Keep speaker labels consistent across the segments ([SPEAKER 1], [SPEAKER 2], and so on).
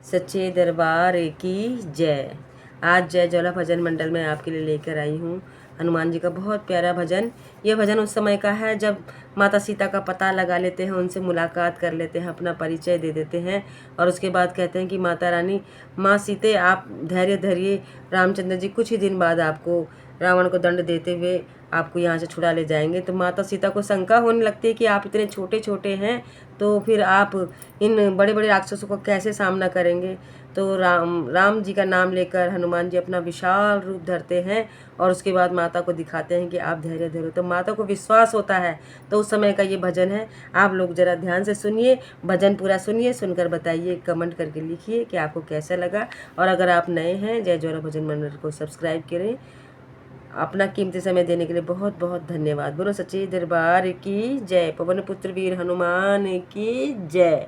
[SPEAKER 1] सच्चे दरबार की जय। आज जय ज्वाला भजन मंडल में आपके लिए लेकर आई हूँ हनुमान जी का बहुत प्यारा भजन। ये भजन उस समय का है जब माता सीता का पता लगा लेते हैं, उनसे मुलाकात कर लेते हैं, अपना परिचय दे देते हैं और उसके बाद कहते हैं कि माता रानी, माँ सीते आप धैर्य धरिए, रामचंद्र जी कुछ ही दिन बाद आपको रावण को दंड देते हुए आपको यहाँ से छुड़ा ले जाएंगे। तो माता सीता को शंका होने लगती है कि आप इतने छोटे छोटे हैं तो फिर आप इन बड़े बड़े राक्षसों को कैसे सामना करेंगे। तो राम जी का नाम लेकर हनुमान जी अपना विशाल रूप धरते हैं और उसके बाद माता को दिखाते हैं कि आप धैर्य धरो। तो माता को विश्वास होता है। तो उस समय का ये भजन है। आप लोग ज़रा ध्यान से सुनिए, भजन पूरा सुनिए, सुनकर बताइए, कमेंट करके लिखिए कि आपको कैसा लगा। और अगर आप नए हैं, जय ज्वाला भजन मंडल को सब्सक्राइब करें। अपना कीमती समय देने के लिए बहुत बहुत धन्यवाद। बोलो सच्चे दरबार की जय। पवन पुत्र वीर हनुमान की जय।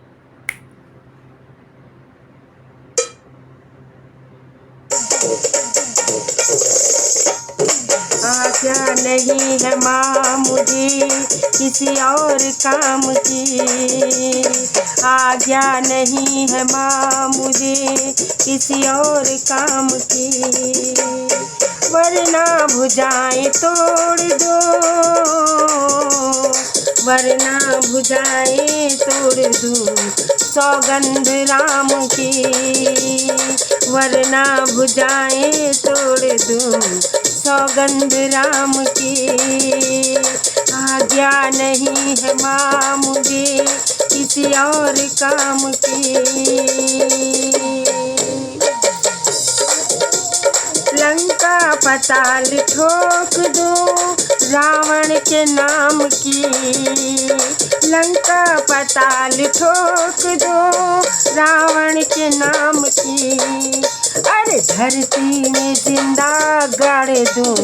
[SPEAKER 1] आज्ञा नहीं है माँ मुझे किसी और काम की, आज्ञा नहीं है माँ मुझे किसी और काम की, वरना भुजाएं तोड़ दो, वरना भुजाएं तोड़ दूं सौगंध राम की, वरना भुजाएं तोड़ दूं सौगंध राम की। आज्ञा नहीं है माँ मुझे किसी और काम की, लंका पताल ठोक दो रावण के नाम की, लंका पताल ठोक दो रावण के नाम की, अरे धरती में जिंदा गाड़ दूं,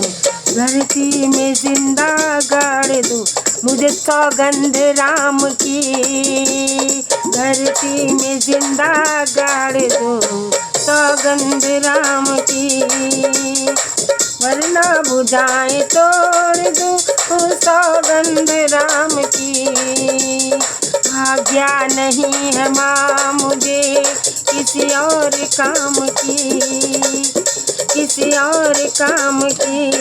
[SPEAKER 1] धरती में जिंदा गाड़ दूं मुझे सौगंध राम की, धरती में जिंदा गाड़ दूं सौगंध राम की, वरना भुजाएं तोड़ दूं सौगंध राम की। आज्ञा नहीं है माँ मुझे किसी और काम की, किसी और काम की।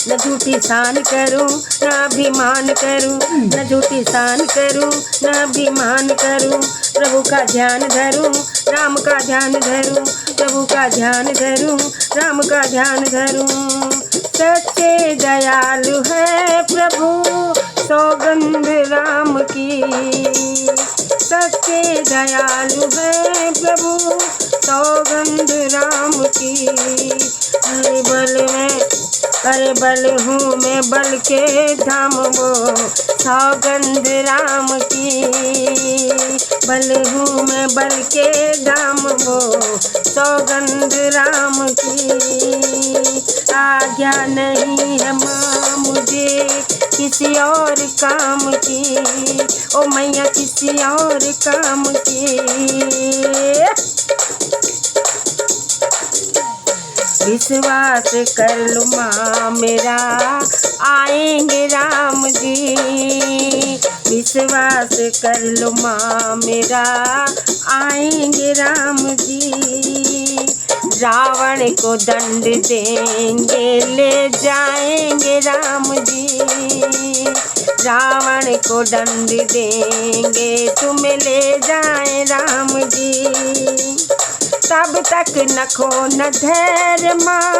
[SPEAKER 1] न झूठी शान करूं न अभिमान करूं, न झूठी शान करूं न अभिमान करूं, प्रभु का ध्यान धरूं राम का ध्यान धरूं, प्रभु का ध्यान धरूं राम का ध्यान धरूं। सच्चे दयालु है प्रभु सौगंध राम की, सच्चे दयालु है प्रभु सौगंध राम की। हर बल में अरे बल हूँ मैं बल के धाम वो सौगंध राम की, बल हूँ मैं बल के धाम वो सौगंध राम की। आज्ञा नहीं है माँ मुझे किसी और काम की, ओ मैया किसी और काम की। विश्वास कर लो माँ मेरा आएंगे राम जी, विश्वास कर लो माँ मेरा आएंगे राम जी, रावण को दंड देंगे ले जाएंगे राम जी, रावण को दंड देंगे तुम्हें ले जाए राम जी। तब तक न खो न धैर्य माँ,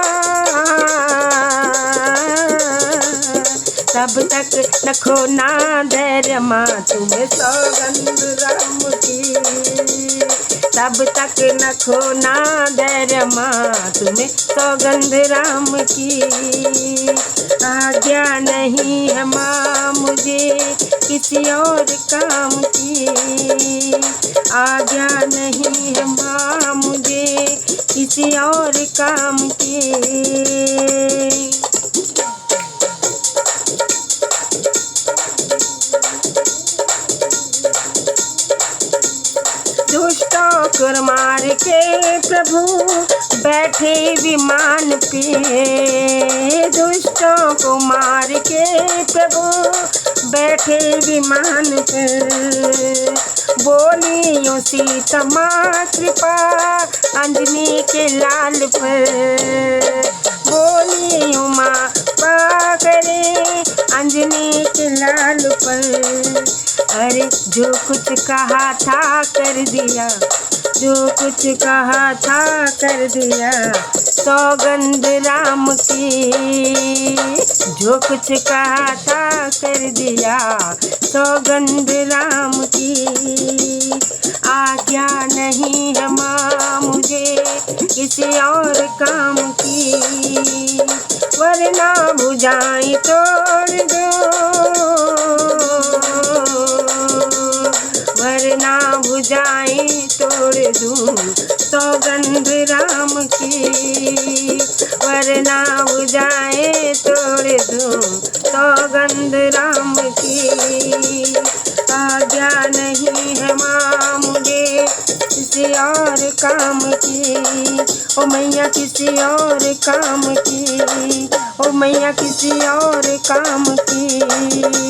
[SPEAKER 1] तब तक न खो ना धैर्य माँ तुम्हें सौगंध राम की, तब तक न खो ना धैर्य माँ तुम्हें सौगंध राम की। आज्ञा नहीं है माँ मुझे किसी और काम की, आज्ञा नहीं है माँ मुझे किसी और काम की। दुष्टों को मार के
[SPEAKER 2] के प्रभु बैठे विमान पे, दुष्टों को मार के प्रभु बैठे विमान पर। बोलियो सीता माँ कृपा अंजनी के लाल पर, बोलियो माँ कृपा करे अंजनी के लाल पर। अरे जो कुछ कहा था कर दिया, जो कुछ कहा था कर दिया, सौगंध राम की। जो कुछ कहा था कर दिया, सौगंध राम की। आज्ञा नहीं है माँ मुझे किसी और काम की, वरना भुजाएं तोड़ दो, वरना भुजाएं तोड़ दूं सौगंध राम की, वरना भुजाएं तोड़ दूं सौगंध राम की। आज्ञा नहीं है माँ मुझे किसी और काम की, ओ मैया किसी और काम की, ओ मैया किसी और काम की।